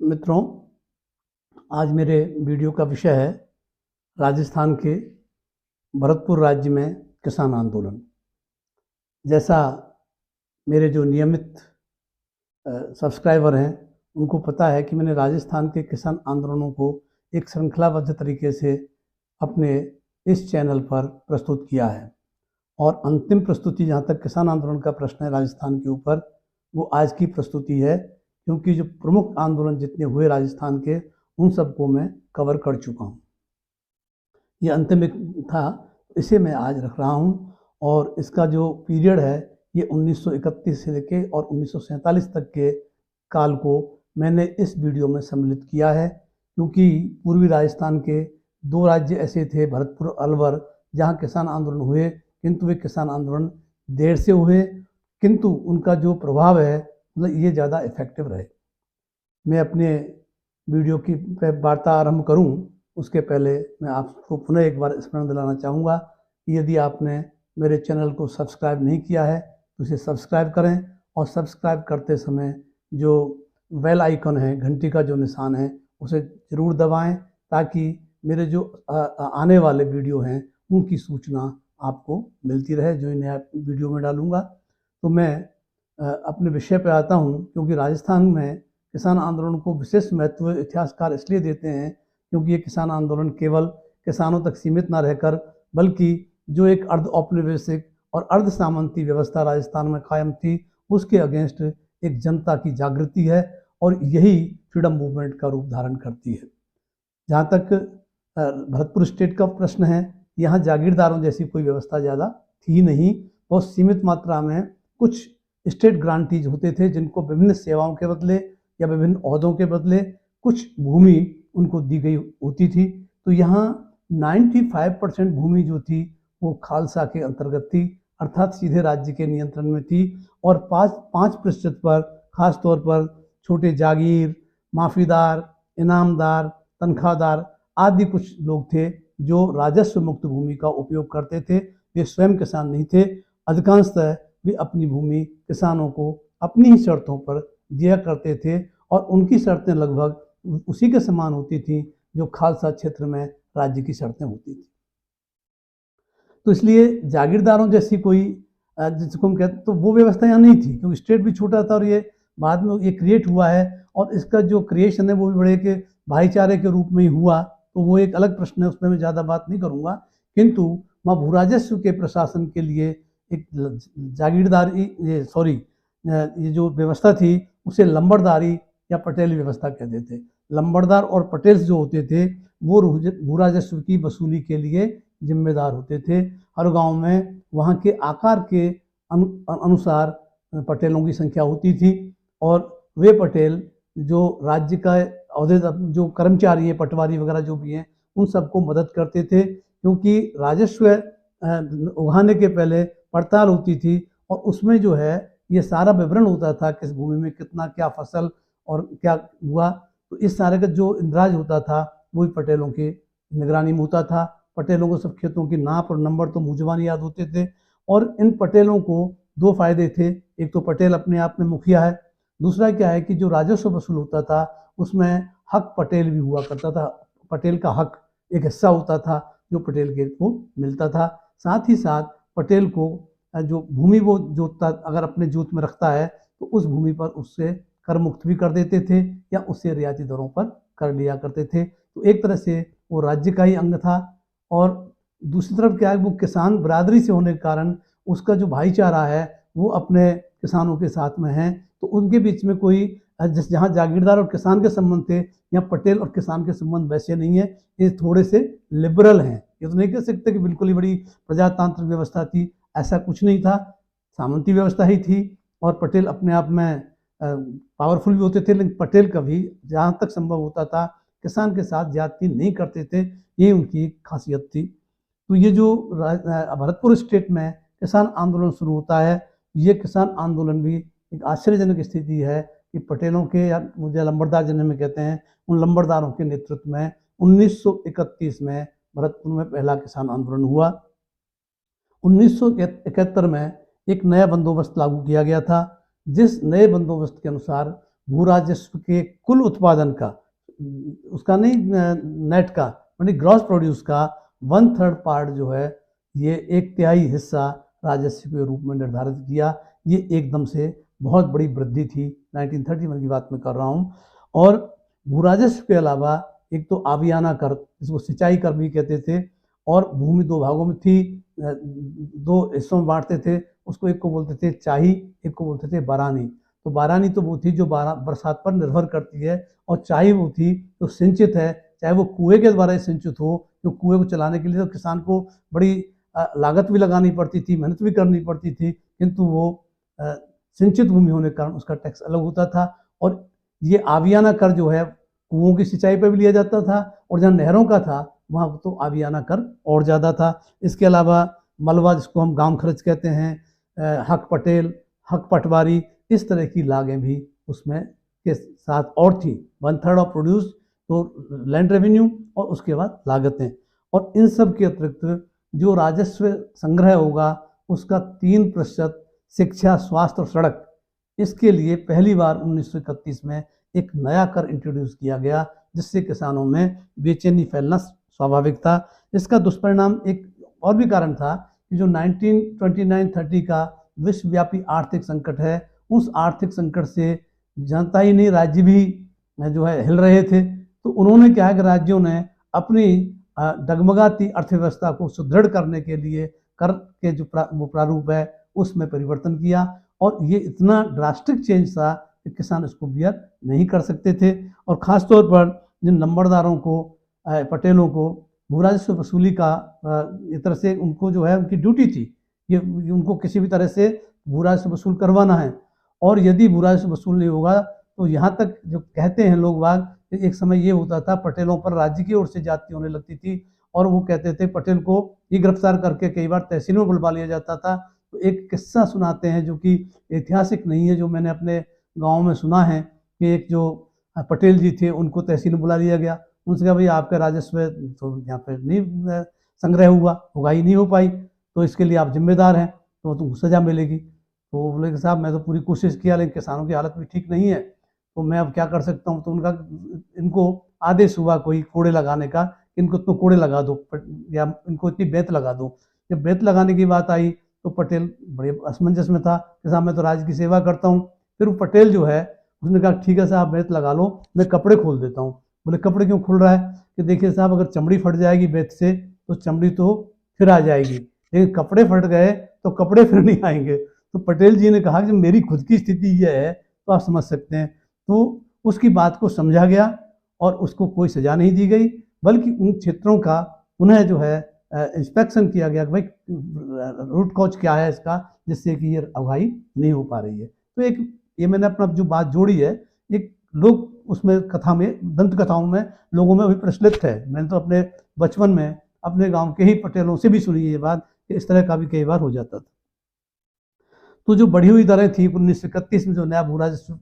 मित्रों, आज मेरे वीडियो का विषय है राजस्थान के भरतपुर राज्य में किसान आंदोलन। जैसा मेरे जो नियमित सब्सक्राइबर हैं उनको पता है कि मैंने राजस्थान के किसान आंदोलनों को एक श्रृंखलाबद्ध तरीके से अपने इस चैनल पर प्रस्तुत किया है और अंतिम प्रस्तुति जहाँ तक किसान आंदोलन का प्रश्न है राजस्थान के ऊपर, वो आज की प्रस्तुति है, क्योंकि जो प्रमुख आंदोलन जितने हुए राजस्थान के उन सबको मैं कवर कर चुका हूँ। ये अंतिम एक था, इसे मैं आज रख रहा हूँ और इसका जो पीरियड है ये 1931 से लेके और 1947 तक के काल को मैंने इस वीडियो में सम्मिलित किया है, क्योंकि पूर्वी राजस्थान के दो राज्य ऐसे थे, भरतपुर और अलवर, जहाँ किसान आंदोलन हुए, किंतु वे किसान आंदोलन देर से हुए, किंतु उनका जो प्रभाव है मतलब ये ज़्यादा इफेक्टिव रहे। मैं अपने वीडियो की वार्ता आरंभ करूं उसके पहले मैं आपको पुनः एक बार स्मरण दिलाना चाहूँगा कि यदि आपने मेरे चैनल को सब्सक्राइब नहीं किया है तो इसे सब्सक्राइब करें और सब्सक्राइब करते समय जो बेल आइकन है, घंटी का जो निशान है, उसे ज़रूर दबाएं ताकि मेरे जो आने वाले वीडियो हैं उनकी सूचना आपको मिलती रहे, जो नया वीडियो में डालूँगा। तो मैं अपने विषय पर आता हूँ, क्योंकि राजस्थान में किसान आंदोलन को विशेष महत्व इतिहासकार इसलिए देते हैं क्योंकि ये किसान आंदोलन केवल किसानों तक सीमित न रहकर बल्कि जो एक अर्ध औपनिवेशिक और अर्ध सामंती व्यवस्था राजस्थान में कायम थी उसके अगेंस्ट एक जनता की जागृति है और यही फ्रीडम मूवमेंट का रूप धारण करती है। जहाँ तक भरतपुर स्टेट का प्रश्न है, यहाँ जागीरदारों जैसी कोई व्यवस्था ज़्यादा थी नहीं, बहुत सीमित मात्रा में कुछ स्टेट ग्रांटीज होते थे जिनको विभिन्न सेवाओं के बदले या विभिन्न ओहदों के बदले कुछ भूमि उनको दी गई होती थी। तो यहाँ 95% भूमि जो थी वो खालसा के अंतर्गत थी, अर्थात सीधे राज्य के नियंत्रण में थी, और 5% पर खास तौर पर छोटे जागीर, माफीदार, इनामदार, तनख्वाहदार आदि कुछ लोग थे जो राजस्व मुक्त भूमि का उपयोग करते थे। वे स्वयं किसान नहीं थे, अधिकांशतः वे अपनी भूमि किसानों को अपनी ही शर्तों पर दिया करते थे और उनकी शर्तें लगभग उसी के समान होती थी जो खालसा क्षेत्र में राज्य की शर्तें होती थी। तो इसलिए जागीरदारों जैसी कोई जिसको हम कहते तो वो व्यवस्था यहाँ नहीं थी, क्योंकि स्टेट भी छोटा था और ये बाद में ये क्रिएट हुआ है और इसका जो क्रिएशन है वो भी बड़े के भाईचारे के रूप में ही हुआ, तो वो एक अलग प्रश्न है, उसमें मैं ज़्यादा बात नहीं करूँगा। किंतु वहाँ भूराजस्व के प्रशासन के लिए एक जागीरदारी ये जो व्यवस्था थी उसे लंबरदारी या पटेल व्यवस्था कहते थे। लंबरदार और पटेल जो होते थे वो भूराजस्व की वसूली के लिए जिम्मेदार होते थे। हर गांव में वहाँ के आकार के अनुसार पटेलों की संख्या होती थी और वे पटेल जो राज्य का अहदेदार जो कर्मचारी हैं, पटवारी वगैरह जो भी हैं, उन सबको मदद करते थे, क्योंकि राजस्व उगाने के पहले पड़ताल होती थी और उसमें जो है ये सारा विवरण होता था, किस भूमि में कितना क्या फसल और क्या हुआ। तो इस सारे का जो इंद्राज होता था वो भी पटेलों के निगरानी में होता था। पटेलों को सब खेतों की नाप और नंबर तो मुंहजबानी याद होते थे और इन पटेलों को दो फायदे थे, एक तो पटेल अपने आप में मुखिया है, दूसरा क्या है कि जो राजस्व वसूल होता था उसमें हक पटेल भी हुआ करता था। पटेल का हक एक हिस्सा होता था जो पटेल के को मिलता था। साथ ही साथ पटेल को जो भूमि वो जोतता अगर अपने जोत में रखता है तो उस भूमि पर उससे कर मुक्त भी कर देते थे या उससे रियायती दरों पर कर लिया करते थे। तो एक तरह से वो राज्य का ही अंग था और दूसरी तरफ क्या है, वो किसान बरादरी से होने के कारण उसका जो भाईचारा है वो अपने किसानों के साथ में है। तो उनके बीच में कोई जहाँ जागीरदार और किसान के संबंध थे, यहाँ पटेल और किसान के संबंध वैसे नहीं है, ये थोड़े से लिबरल हैं। ये तो नहीं कह सकते कि बिल्कुल ही बड़ी प्रजातांत्रिक व्यवस्था थी, ऐसा कुछ नहीं था, सामंती व्यवस्था ही थी और पटेल अपने आप में पावरफुल भी होते थे, लेकिन पटेल कभी जहाँ तक संभव होता था किसान के साथ ज्यादती नहीं करते थे, ये उनकी खासियत थी। तो ये जो भरतपुर स्टेट में किसान आंदोलन शुरू होता है, ये किसान आंदोलन भी एक आश्चर्यजनक स्थिति है कि पटेलों के या मुझे लंबरदार जिन्हें में कहते हैं, उन लंबरदारों के नेतृत्व में 1931 में भरतपुर में पहला किसान आंदोलन हुआ। 1971 में एक नया बंदोबस्त लागू किया गया था, जिस नए बंदोबस्त के अनुसार भू राजस्व के कुल उत्पादन का, उसका नहीं नेट का, यानी ग्रॉस प्रोड्यूस का 1/3 पार्ट जो है, ये 1/3 हिस्सा राजस्व के रूप में निर्धारित किया। ये एकदम से बहुत बड़ी वृद्धि थी, 1931 की बात मैं कर रहा हूँ। और भू राजस्व के अलावा एक तो आबियाना कर, जिसको सिंचाई कर भी कहते थे, और भूमि दो भागों में थी, दो हिस्सों में बांटते थे उसको। एक को बोलते थे चाही, एक को बोलते थे बारानी। तो बारानी तो वो थी जो बरसात पर निर्भर करती है, और चाही वो थी जो सिंचित है, चाहे वो कुएं के द्वारा सिंचित हो। जो कुएं को चलाने के लिए तो किसान को बड़ी लागत भी लगानी पड़ती थी, मेहनत भी करनी पड़ती थी, किंतु वो सिंचित भूमि होने के कारण उसका टैक्स अलग होता था। और ये आबियाना कर जो है कुओं की सिंचाई पर भी लिया जाता था, और जहाँ नहरों का था वहाँ तो आबियाना कर और ज़्यादा था। इसके अलावा मलबा, जिसको हम गांव खर्च कहते हैं, हक पटेल, हक पटवारी, इस तरह की लागें भी उसमें के साथ और थी। 1/3 ऑफ प्रोड्यूस, तो लैंड रेवेन्यू, और उसके बाद लागतें। और इन सब के अतिरिक्त जो राजस्व संग्रह होगा उसका 3% शिक्षा, स्वास्थ्य और सड़क, इसके लिए पहली बार 1931 में एक नया कर इंट्रोड्यूस किया गया, जिससे किसानों में बेचैनी फैलना स्वाभाविक था। इसका दुष्परिणाम एक और भी कारण था कि जो 1929-30 का विश्वव्यापी आर्थिक संकट है, उस आर्थिक संकट से जनता ही नहीं, राज्य भी जो है हिल रहे थे। तो उन्होंने क्या है कि राज्यों ने अपनी डगमगाती अर्थव्यवस्था को सुदृढ़ करने के लिए कर के जो वो प्रारूप है उसमें परिवर्तन किया। और ये इतना ड्रास्टिक चेंज था कि किसान इसको बियर नहीं कर सकते थे। और ख़ास तौर पर जिन नंबरदारों को, पटेलों को भू राजस्व वसूली का एक तरह से उनको जो है उनकी ड्यूटी थी, ये उनको किसी भी तरह से भू राजस्व वसूल करवाना है। और यदि भू राजस्व वसूल नहीं होगा तो यहाँ तक जो कहते हैं लोग बाग, एक समय ये होता था पटेलों पर राज्य की ओर से जाति होने लगती थी, और वो कहते थे पटेल को ये गिरफ्तार करके कई बार तहसील में बुलवा लिया जाता था। तो एक किस्सा सुनाते हैं जो कि ऐतिहासिक नहीं है, जो मैंने अपने गाँव में सुना है, कि एक जो पटेल जी थे उनको तहसील में बुला लिया गया। उनसे कहा भाई आपका राजस्व तो यहाँ पे नहीं संग्रह होगा ही नहीं हो पाई, तो इसके लिए आप जिम्मेदार हैं, तो तुमको सजा मिलेगी। तो वो बोले कि साहब मैं तो पूरी कोशिश किया, लेकिन किसानों की हालत भी ठीक नहीं है, तो मैं अब क्या कर सकता हूँ। तो उनका इनको आदेश हुआ कोई कोड़े लगाने का, इनको तो कोड़े लगा दो, या इनको इतनी बेत लगा दो। जब बेत लगाने की बात आई तो पटेल बड़े असमंजस में था कि साहब मैं तो राज्य की सेवा करता हूँ। फिर वो पटेल जो है उसने कहा ठीक है साहब बेत लगा लो, मैं कपड़े खोल देता हूँ। बोले कपड़े क्यों खोल रहा है? कि देखिए साहब अगर चमड़ी फट जाएगी बेत से तो चमड़ी तो फिर आ जाएगी, लेकिन कपड़े फट गए तो कपड़े फिर नहीं आएंगे। तो पटेल जी ने कहा कि मेरी खुद की स्थिति यह है, तो आप समझ सकते हैं। तो उसकी बात को समझा गया और उसको कोई सजा नहीं दी गई, बल्कि उन क्षेत्रों का पुनः जो है इंस्पेक्शन किया गया कि भाई रूट कॉज क्या है इसका, जिससे कि ये अगुवाई नहीं हो पा रही है। तो एक ये मैंने अपना जो बात जोड़ी है, एक लोग उसमें कथा में, दंत कथाओं में लोगों में अभी प्रचलित है। मैंने तो अपने बचपन में अपने गांव के ही पटेलों से भी सुनी ये बात कि इस तरह का भी कई बार हो जाता था। तो जो बढ़ी हुई दरें थी 1931 में जो नया भू राजस्व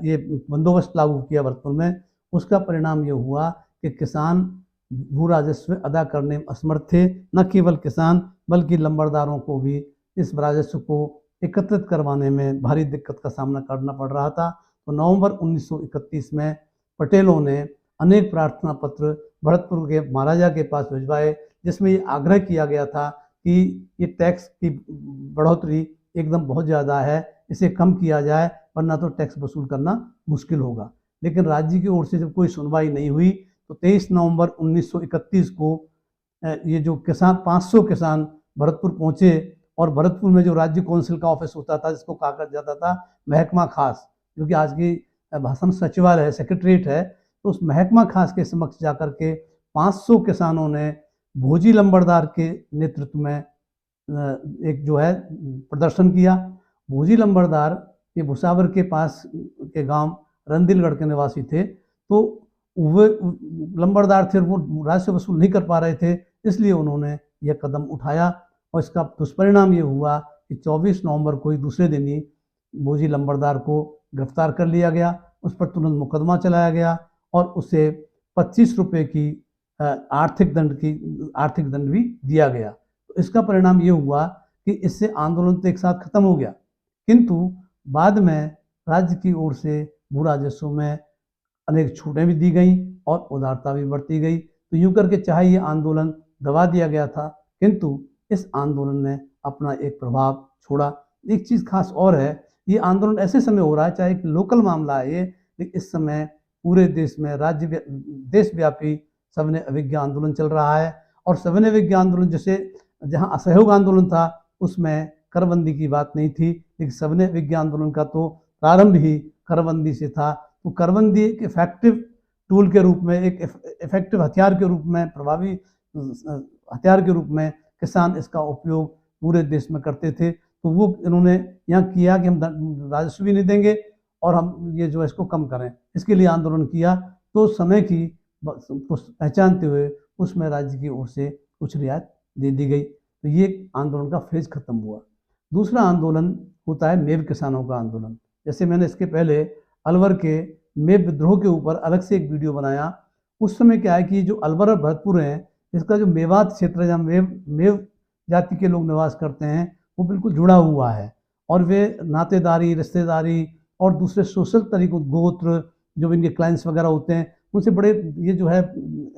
ये बंदोबस्त लागू किया भरतपुर में, उसका परिणाम ये हुआ कि किसान भू राजस्व अदा करने में असमर्थ थे। न केवल किसान बल्कि लंबरदारों को भी इस राजस्व को एकत्रित करवाने में भारी दिक्कत का सामना करना पड़ रहा था। तो नवंबर 1931 में पटेलों ने अनेक प्रार्थना पत्र भरतपुर के महाराजा के पास भिजवाए, जिसमें ये आग्रह किया गया था कि ये टैक्स की बढ़ोतरी एकदम बहुत ज़्यादा है, इसे कम किया जाए, वरना तो टैक्स वसूल करना मुश्किल होगा। लेकिन राज्य की ओर से जब कोई सुनवाई नहीं हुई तो 23 नवंबर 1931 को ये जो किसान 500 किसान भरतपुर पहुंचे, और भरतपुर में जो राज्य काउंसिल का ऑफिस होता था, जिसको कहा जाता था महकमा खास, जो कि आज की भाषा में सचिवालय है, सेक्रेटरीट है, तो उस महकमा खास के समक्ष जाकर के 500 किसानों ने भोजी लंबरदार के नेतृत्व में एक जो है प्रदर्शन किया। भोजी लंबरदार ये भुसावर के पास के गांव रंदिलगढ़ के निवासी थे। तो वे लंबरदार थे, वो राजस्व वसूल नहीं कर पा रहे थे, इसलिए उन्होंने यह कदम उठाया। और इसका दुष्परिणाम ये हुआ कि 24 नवंबर को ही दूसरे दिन ही भोजी लंबरदार को गिरफ्तार कर लिया गया, उस पर तुरंत मुकदमा चलाया गया और उसे 25 रुपये की आर्थिक दंड भी दिया गया। तो इसका परिणाम ये हुआ कि इससे आंदोलन तो एक साथ खत्म हो गया, किंतु बाद में राज्य की ओर से भू राजस्व में अनेक छूटें भी दी गई और उदारता भी बरती गई। तो यूं करके चाहे ये आंदोलन दबा दिया गया था, किंतु इस आंदोलन ने अपना एक प्रभाव छोड़ा। एक चीज़ खास और है, ये आंदोलन ऐसे समय हो रहा है, चाहे एक लोकल मामला है ये, लेकिन इस समय पूरे देश में देशव्यापी सविनय अवज्ञा आंदोलन चल रहा है। और सविनय अवज्ञा आंदोलन जैसे जहाँ असहयोग आंदोलन था उसमें करबंदी की बात नहीं थी, लेकिन सविनय अवज्ञा आंदोलन का तो प्रारंभ ही करबंदी से था। तो करबंदी एक इफेक्टिव टूल के रूप में, एक इफेक्टिव हथियार के रूप में, प्रभावी हथियार के रूप में किसान इसका उपयोग पूरे देश में करते थे। तो वो इन्होंने यहाँ किया कि हम राजस्व भी नहीं देंगे और हम ये जो है इसको कम करें, इसके लिए आंदोलन किया। तो समय की पहचानते हुए उसमें राज्य की ओर से कुछ रियायत दे दी गई। तो ये आंदोलन का फेज खत्म हुआ। दूसरा आंदोलन होता है मेव किसानों का आंदोलन। जैसे मैंने इसके पहले अलवर के मेव विद्रोह के ऊपर अलग से एक वीडियो बनाया। उस समय क्या है कि जो अलवर और भरतपुर है, इसका जो मेवात क्षेत्र है जहाँ मेव जाति के लोग निवास करते हैं, वो बिल्कुल जुड़ा हुआ है। और वे नातेदारी, रिश्तेदारी और दूसरे सोशल तरीकों, गोत्र, जो इनके क्लाइंट्स वगैरह होते हैं, उनसे बड़े ये जो है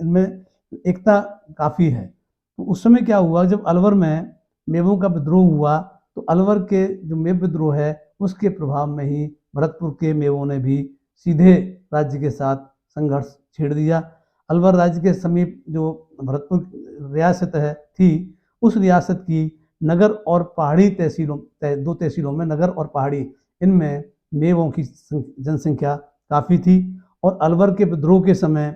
इनमें एकता काफ़ी है। तो उस समय क्या हुआ, जब अलवर में मेवों का विद्रोह हुआ तो अलवर के जो मेव विद्रोह है उसके प्रभाव में ही भरतपुर के मेवों ने भी सीधे राज्य के साथ संघर्ष छेड़ दिया। अलवर राज्य के समीप जो भरतपुर रियासत थी, उस रियासत की नगर और पहाड़ी तहसीलों, दो तहसीलों में नगर और पहाड़ी, इनमें मेवों की जनसंख्या काफ़ी थी। और अलवर के विद्रोह के समय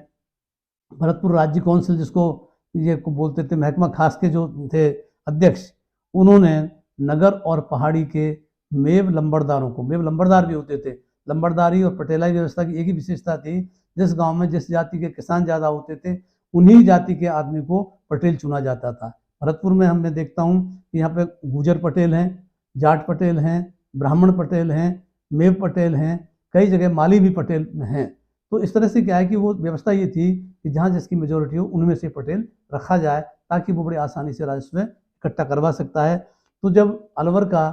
भरतपुर राज्य काउंसिल, जिसको ये को बोलते थे, महकमा खास के जो थे अध्यक्ष, उन्होंने नगर और पहाड़ी के मेव लंबरदारों को, मेव लंबरदार भी होते थे, लंबरदारी और पटेलाई व्यवस्था की एक ही विशेषता थी, जिस गांव में जिस जाति के किसान ज़्यादा होते थे उन्हीं जाति के आदमी को पटेल चुना जाता था। भरतपुर में मैं देखता हूँ कि यहाँ पे गुजर पटेल हैं, जाट पटेल हैं, ब्राह्मण पटेल हैं, मेव पटेल हैं, कई जगह माली भी पटेल हैं। तो इस तरह से क्या है कि वो व्यवस्था ये थी कि जहाँ जिसकी मेजोरिटी हो उनमें से पटेल रखा जाए, ताकि वो बड़ी आसानी से राजस्व इकट्ठा करवा सकता है। तो जब अलवर का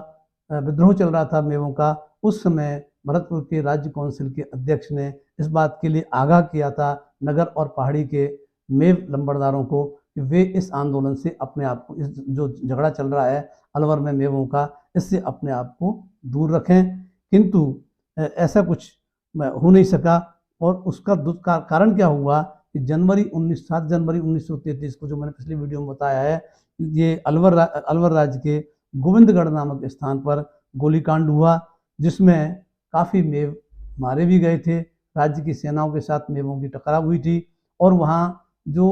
विद्रोह चल रहा था मेवों का, उस समय भरतपुर के राज्य काउंसिल के अध्यक्ष ने इस बात के लिए आगाह किया था नगर और पहाड़ी के मेव लंबरदारों को कि वे इस आंदोलन से अपने आप को, इस जो झगड़ा चल रहा है अलवर में मेवों का, इससे अपने आप को दूर रखें। किंतु ऐसा कुछ हो नहीं सका। और उसका कारण क्या हुआ कि 7 जनवरी 1933 को, जो मैंने पिछली वीडियो में बताया है, ये अलवर राज्य के गोविंदगढ़ नामक स्थान पर गोलीकांड हुआ, जिसमें काफ़ी मेव मारे भी गए थे। राज्य की सेनाओं के साथ मेवों की टकराव हुई थी और वहाँ जो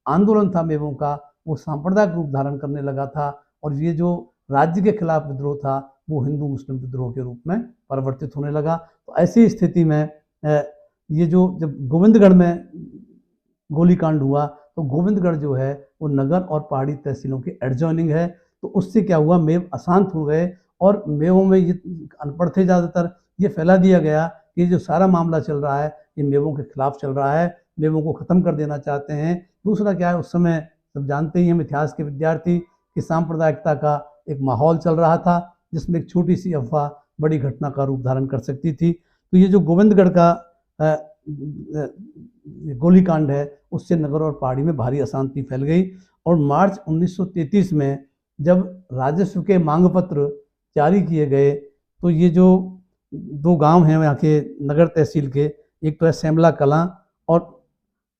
आंदोलन था मेवों का, वो सांप्रदायिक रूप धारण करने लगा था। और ये जो राज्य के खिलाफ विद्रोह था वो हिंदू मुस्लिम विद्रोह के रूप में परिवर्तित होने लगा। तो ऐसी स्थिति में ये जो जब गोविंदगढ़ में गोलीकांड हुआ, तो गोविंदगढ़ जो है वो नगर और पहाड़ी तहसीलों के एडजॉइनिंग है। तो उससे क्या हुआ, मेव अशांत हो गए और मेवों में ये अनपढ़ थे ज़्यादातर, ये फैला दिया गया कि जो सारा मामला चल रहा है ये मेवों के खिलाफ चल रहा है, मेवों को ख़त्म कर देना चाहते हैं। दूसरा क्या है, उस समय सब जानते ही हम इतिहास के विद्यार्थी कि सांप्रदायिकता का एक माहौल चल रहा था, जिसमें एक छोटी सी अफवाह बड़ी घटना का रूप धारण कर सकती थी। तो ये जो गोविंदगढ़ का गोलीकांड है, उससे नगर और पहाड़ी में भारी अशांति फैल गई। और मार्च 1933 में जब राजस्व के मांग पत्र जारी किए गए, तो ये जो 2 गांव हैं यहाँ के नगर तहसील के, एक तो है सेमला कलां और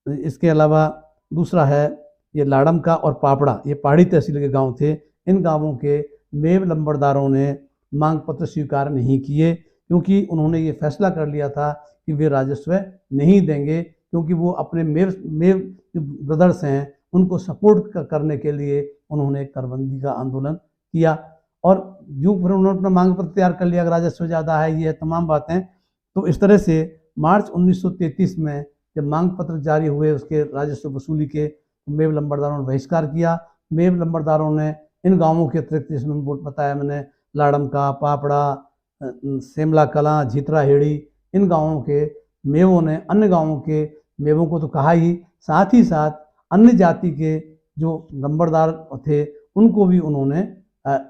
इसके अलावा दूसरा है ये लाड़म का और पापड़ा, ये पहाड़ी तहसील के गांव थे। इन गांवों के मेव लंबरदारों ने मांग पत्र स्वीकार नहीं किए, क्योंकि उन्होंने ये फैसला कर लिया था कि वे राजस्व नहीं देंगे, क्योंकि वो अपने मेव ब्रदर्स हैं उनको सपोर्ट करने के लिए उन्होंने करबंदी का आंदोलन किया। और यूँ फिर उन्होंने अपना मांग पत्र तैयार कर लिया, अगर राजस्व ज़्यादा है, ये तमाम बातें। तो इस तरह से मार्च 1933 में जब मांग पत्र जारी हुए उसके राजस्व वसूली के, मेव लंबरदारों ने बहिष्कार किया। मेव लंबरदारों ने इन गाँवों के अतिरिक्त, जिसमें बताया मैंने, लाड़म का, पापड़ा, सेमला कलां, झितरा हेड़ी, इन गाँवों के मेवों ने अन्य गाँवों के मेवों को तो कहा ही, साथ ही साथ अन्य जाति के जो लंबरदार थे उनको भी उन्होंने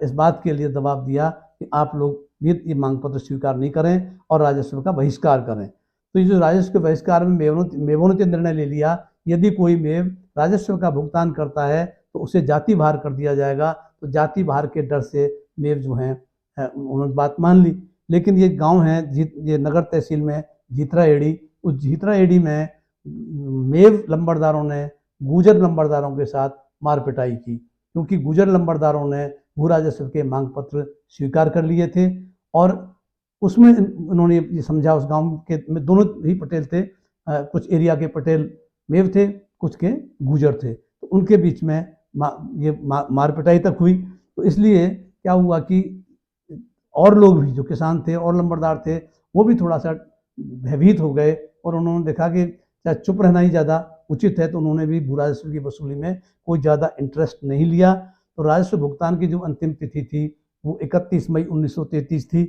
इस बात के लिए दबाव दिया कि आप लोग ये मांग पत्र स्वीकार नहीं करें और राजस्व का बहिष्कार करें। तो ये जो राजस्व के बहिष्कार में मेवों ने निर्णय ले लिया, यदि कोई मेव राजस्व का भुगतान करता है तो उसे जाति बाहर कर दिया जाएगा। तो जाति बाहर के डर से मेव जो हैं उन्होंने बात मान ली। लेकिन ये गांव है ये नगर तहसील में झीतरा एड़ी, उस झीतरा एड़ी में मेव लंबरदारों ने गुजर लंबरदारों के साथ मार पिटाई की, क्योंकि गुजर लंबरदारों ने भू राजस्व के मांग पत्र स्वीकार कर लिए थे और उसमें उन्होंने ये समझा, उस गांव के में दोनों ही पटेल थे, कुछ एरिया के पटेल मेव थे, कुछ के गुजर थे, तो उनके बीच में मार पिटाई तक हुई। तो इसलिए क्या हुआ कि और लोग भी जो किसान थे और लंबरदार थे वो भी थोड़ा सा भयभीत हो गए और उन्होंने देखा कि चाहे चुप रहना ही ज़्यादा उचित है, तो उन्होंने भी भू राजस्व की वसूली में कोई ज़्यादा इंटरेस्ट नहीं लिया। तो राजस्व भुगतान की जो अंतिम तिथि थी वो 31 मई 1933 थी,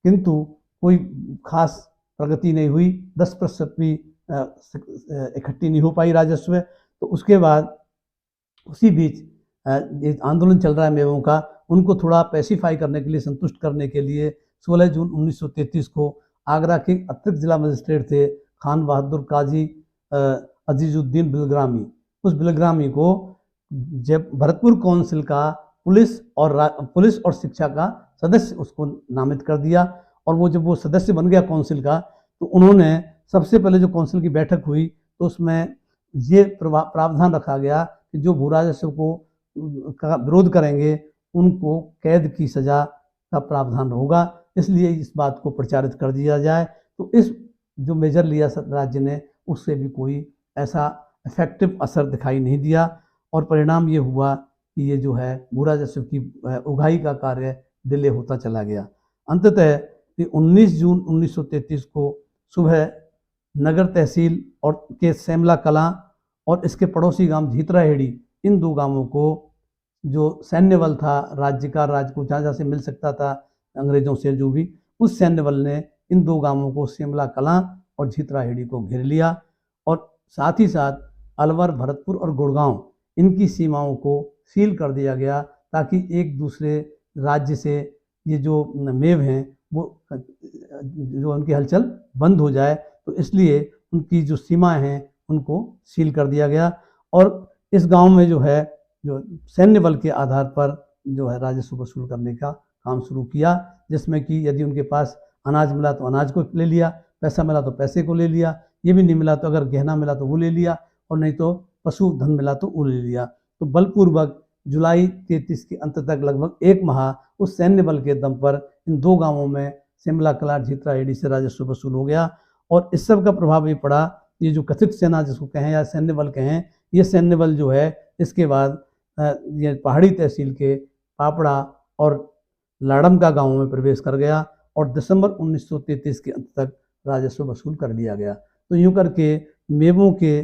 किंतु कोई खास प्रगति नहीं हुई, 10% भी इकट्ठी नहीं हो पाई राजस्व। तो उसके बाद उसी बीच आंदोलन चल रहा है मेवों का, उनको थोड़ा पैसिफाई करने के लिए, संतुष्ट करने के लिए 16 जून 1933 को आगरा के अतिरिक्त जिला मजिस्ट्रेट थे खान बहादुर काजी अजीजुद्दीन बिलग्रामी, उस बिलग्रामी को जब भरतपुर काउंसिल का पुलिस और शिक्षा का सदस्य उसको नामित कर दिया। और वो जब वो सदस्य बन गया काउंसिल का, तो उन्होंने सबसे पहले जो काउंसिल की बैठक हुई तो उसमें ये प्रावधान रखा गया कि जो भू राजस्व का विरोध करेंगे उनको कैद की सजा का प्रावधान होगा, इसलिए इस बात को प्रचारित कर दिया जाए। तो इस जो मेजर लिया राज्य ने, उससे भी कोई ऐसा इफेक्टिव असर दिखाई नहीं दिया और परिणाम ये हुआ कि ये जो है भू राजस्व की उगाही का कार्य डिले होता चला गया। अंततः 19 जून 1933 को सुबह नगर तहसील और के सेमला कलां और इसके पड़ोसी गांव झीतरा हेड़ी, इन दो गांवों को जो सैन्य बल था राज्य को जहाँ जहाँ से मिल सकता था अंग्रेजों से, जो भी उस सैन्य बल ने इन दो गांवों को सेमला कलां और झीतरा हेड़ी को घेर लिया और साथ ही साथ अलवर, भरतपुर और गुड़गांव, इनकी सीमाओं को सील कर दिया गया ताकि एक दूसरे राज्य से ये जो मेव हैं वो जो उनकी हलचल बंद हो जाए। तो इसलिए उनकी जो सीमाएं हैं उनको सील कर दिया गया और इस गांव में जो है जो सैन्य बल के आधार पर जो है राजस्व वसूल करने का काम शुरू किया, जिसमें कि यदि उनके पास अनाज मिला तो अनाज को ले लिया, पैसा मिला तो पैसे को ले लिया, ये भी नहीं मिला तो अगर गहना मिला तो वो ले लिया और नहीं तो पशु धन मिला तो वो ले लिया। तो बलपूर्वक जुलाई 33 के अंत तक लगभग एक माह उस सैन्य बल के दम पर इन दो गांवों में सेमला कलां झीतरा हेड़ी से राजस्व वसूल हो गया। और इस सब का प्रभाव ये पड़ा, ये जो कथित सेना जिसको कहें या सैन्य बल कहें, ये सैन्य बल जो है इसके बाद ये पहाड़ी तहसील के पापड़ा और लाड़म का गाँव में प्रवेश कर गया और दिसंबर 1933 के अंत तक राजस्व वसूल कर लिया गया। तो यूँ करके मेवों के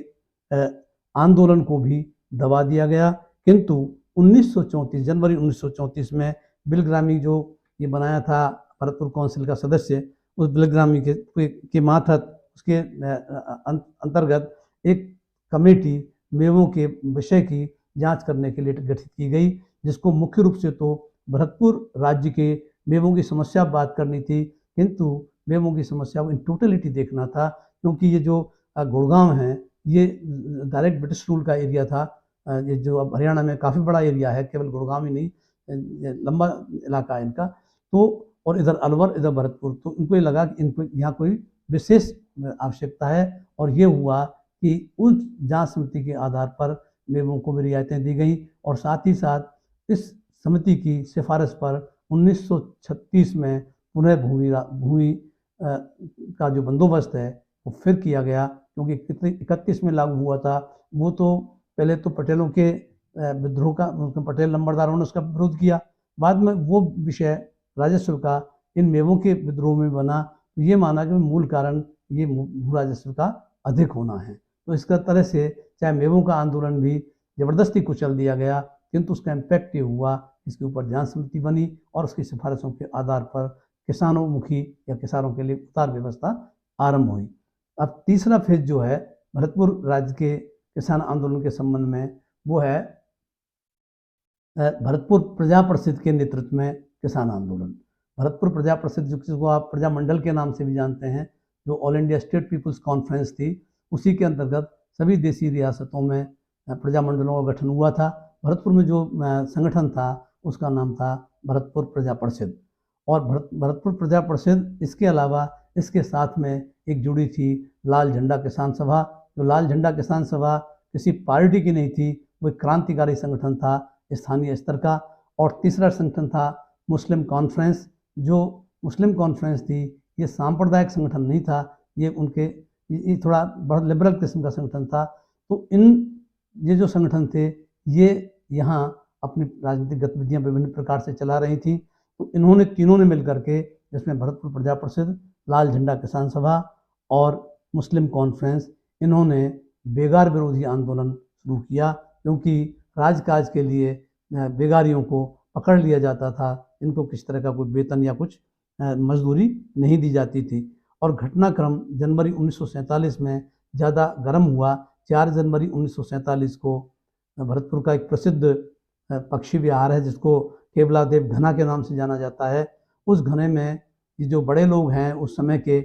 आंदोलन को भी दबा दिया गया। किंतु 1934 जनवरी 1934 में बिलग्रामी जो ये बनाया था भरतपुर काउंसिल का सदस्य, उस बिलग्रामी के मातहत उसके अंतर्गत एक कमेटी मेवों के विषय की जांच करने के लिए गठित की गई, जिसको मुख्य रूप से तो भरतपुर राज्य के मेवों की समस्या बात करनी थी, किंतु मेवों की समस्या को इन टोटलिटी देखना था, क्योंकि ये जो गुड़गांव है ये डायरेक्ट ब्रिटिश रूल का एरिया था। ये जो अब हरियाणा में काफ़ी बड़ा एरिया है, केवल गुड़गांव ही नहीं, लंबा इलाका है इनका। तो और इधर अलवर, इधर भरतपुर, तो इनको ये लगा कि इनको यहाँ कोई विशेष आवश्यकता है और ये हुआ कि उस जांच समिति के आधार पर मेवों को भी रियायतें दी गई और साथ ही साथ इस समिति की सिफारिश पर 1936 में पुनः भूमि का जो बंदोबस्त है वो फिर किया गया, क्योंकि 31 में लागू हुआ था। वो तो पहले तो पटेलों के विद्रोह का, पटेल नंबरदारों ने उसका विरोध किया, बाद में वो विषय राजस्व का इन मेवों के विद्रोह में बना। तो ये माना कि मूल कारण ये भू राजस्व का अधिक होना है। तो इसका तरह से चाहे मेवों का आंदोलन भी ज़बरदस्ती कुचल दिया गया, किंतु उसका इम्पैक्ट ये हुआ, इसके ऊपर जांच समिति बनी और उसकी सिफारिशों के आधार पर किसानों या किसानों के लिए उतार व्यवस्था आरंभ हुई। अब तीसरा फेज जो है भरतपुर राज्य के किसान आंदोलन के संबंध में, वो है भरतपुर प्रजा परिषद के नेतृत्व में किसान आंदोलन। भरतपुर प्रजा परिषद, जिसको आप प्रजामंडल के नाम से भी जानते हैं, जो all India state people's conference थी, उसी के अंतर्गत सभी देसी रियासतों में प्रजामंडलों का गठन हुआ था। भरतपुर में जो संगठन था उसका नाम था भरतपुर प्रजा परिषद। और भरतपुर प्रजा परिषद इसके अलावा इसके साथ में एक जुड़ी थी लाल झंडा किसान सभा। जो लाल झंडा किसान सभा किसी पार्टी की नहीं थी, वो एक क्रांतिकारी संगठन था स्थानीय स्तर का। और तीसरा संगठन था मुस्लिम कॉन्फ्रेंस। जो मुस्लिम कॉन्फ्रेंस थी, ये सांप्रदायिक संगठन नहीं था, ये थोड़ा बड़ा लिबरल किस्म का संगठन था। तो ये जो संगठन थे, ये यहाँ अपनी राजनीतिक गतिविधियाँ विभिन्न प्रकार से चला रही थी। तो इन्होंने तीनों ने मिलकर के, जिसमें भरतपुर प्रजा परिषद, लाल झंडा किसान सभा और मुस्लिम कॉन्फ्रेंस, इन्होंने बेगार विरोधी आंदोलन शुरू किया। क्योंकि राजकाज के लिए बेगारियों को पकड़ लिया जाता था, इनको किसी तरह का कोई वेतन या कुछ मजदूरी नहीं दी जाती थी। और घटनाक्रम जनवरी 1947 में ज़्यादा गर्म हुआ। 4 जनवरी 1947 को भरतपुर का एक प्रसिद्ध पक्षी विहार है, जिसको केवलादेव घना के नाम से जाना जाता है। उस घने में ये जो बड़े लोग हैं उस समय के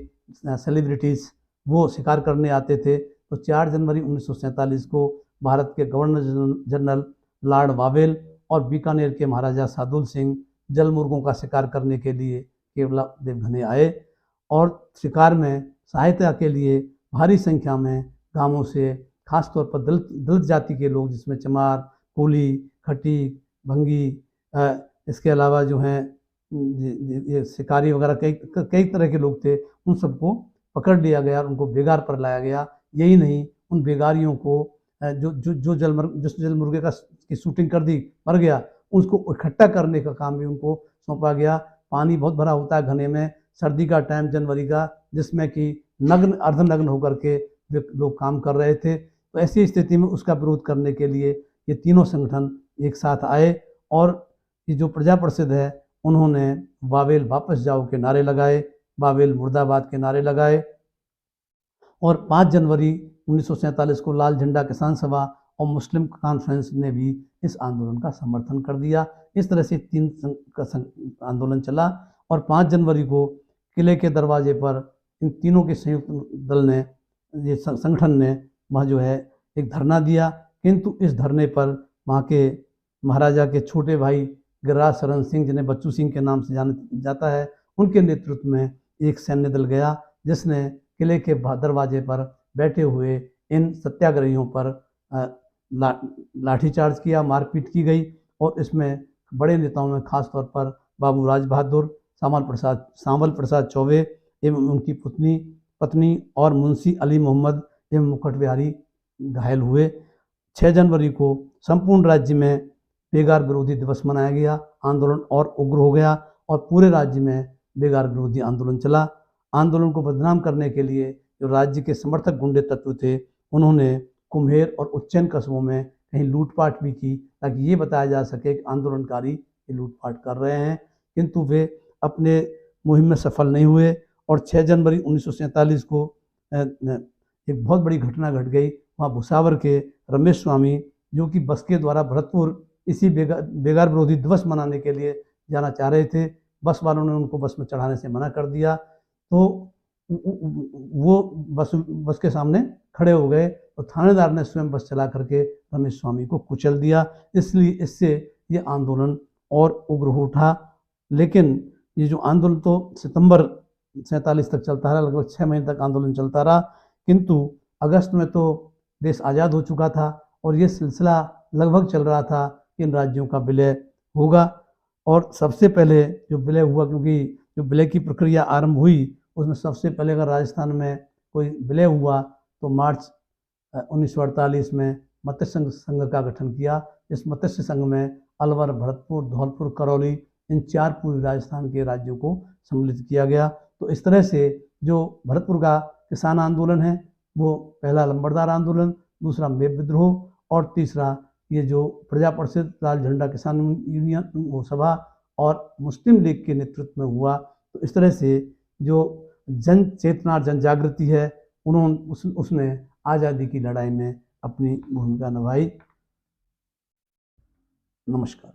सेलिब्रिटीज़, वो शिकार करने आते थे। तो 4 जनवरी 1947 को भारत के गवर्नर जनरल लॉर्ड वावेल और बीकानेर के महाराजा सादुल सिंह जल मुर्गों का शिकार करने के लिए केवलादेव घने आए। और शिकार में सहायता के लिए भारी संख्या में गांवों से, खासतौर पर दलित जाति के लोग, जिसमें चमार, कोली, खटीक, भंगी, इसके अलावा जो हैं ये शिकारी वगैरह कई तरह के लोग थे, उन सबको पकड़ लिया गया और उनको बेगार पर लाया गया। यही नहीं, उन बेगारियों को जो जल मुर्गे की शूटिंग कर दी, मर गया, उसको इकट्ठा करने का काम भी उनको सौंपा गया। पानी बहुत भरा होता है घने में, सर्दी का टाइम जनवरी का, जिसमें कि अर्धनग्न होकर के वे लोग काम कर रहे थे। तो ऐसी स्थिति में उसका विरोध करने के लिए ये तीनों संगठन एक साथ आए। और ये जो प्रजा परिषद है, उन्होंने वावेल वापस जाओ के नारे लगाए, वावेल मुर्दाबाद के नारे लगाए। और 5 जनवरी 1947 को लाल झंडा किसान सभा और मुस्लिम कॉन्फ्रेंस ने भी इस आंदोलन का समर्थन कर दिया। इस तरह से 3 का आंदोलन चला। और 5 जनवरी को किले के दरवाजे पर इन तीनों के संयुक्त दल ने, ये संगठन ने, वहाँ जो है एक धरना दिया। किंतु इस धरने पर वहाँ के महाराजा के छोटे भाई गिरिराज शरण सिंह, जिन्हें बच्चू सिंह के नाम से जाना जाता है, उनके नेतृत्व में एक सैन्य दल गया, जिसने किले के दरवाजे पर बैठे हुए इन सत्याग्रहियों पर लाठीचार्ज किया, मारपीट की गई। और इसमें बड़े नेताओं में खासतौर पर बाबू राज बहादुर, सामल प्रसाद चौबे एवं उनकी पत्नी और मुंशी अली मोहम्मद एवं मुकुट बिहारी घायल हुए। 6 जनवरी को संपूर्ण राज्य में बेगार विरोधी दिवस मनाया गया। आंदोलन और उग्र हो गया और पूरे राज्य में बेगार विरोधी आंदोलन चला। आंदोलन को बदनाम करने के लिए जो राज्य के समर्थक गुंडे तत्व थे, उन्होंने कुम्हेर और उज्जैन कस्बों में कहीं लूटपाट भी की, ताकि ये बताया जा सके कि आंदोलनकारी ये लूटपाट कर रहे हैं। किंतु वे अपने मुहिम में सफल नहीं हुए। और 6 जनवरी 1947 को एक बहुत बड़ी घटना घट गई। वहाँ भुसावर के रमेश स्वामी, जो कि बस के द्वारा भरतपुर इसी बेगार विरोधी दिवस मनाने के लिए जाना चाह रहे थे, बस वालों ने उनको बस में चढ़ाने से मना कर दिया। तो वो बस के सामने खड़े हो गए और थानेदार ने स्वयं बस चला करके रमेश स्वामी को कुचल दिया। इसलिए इससे ये आंदोलन और उग्र हो उठा। लेकिन ये जो आंदोलन तो सितंबर 47 तक चलता रहा, लगभग 6 महीने तक आंदोलन चलता रहा। किंतु अगस्त में तो देश आज़ाद हो चुका था और ये सिलसिला लगभग चल रहा था कि इन राज्यों का विलय होगा। और सबसे पहले जो विलय हुआ, क्योंकि जो विलय की प्रक्रिया आरंभ हुई, उसमें सबसे पहले अगर राजस्थान में कोई विलय हुआ तो मार्च 1948 में मत्स्य संघ का गठन किया। इस मत्स्य संघ में अलवर, भरतपुर, धौलपुर, करौली, इन 4 पूर्वी राजस्थान के राज्यों को सम्मिलित किया गया। तो इस तरह से जो भरतपुर का किसान आंदोलन है, वो पहला लंबरदार आंदोलन, दूसरा मेव विद्रोह और तीसरा ये जो प्रजा परिषद, लाल झंडा किसान यूनियन वो सभा और मुस्लिम लीग के नेतृत्व में हुआ। तो इस तरह से जो जन चेतना, जन जागृति है, उसने आज़ादी की लड़ाई में अपनी भूमिका निभाई। नमस्कार।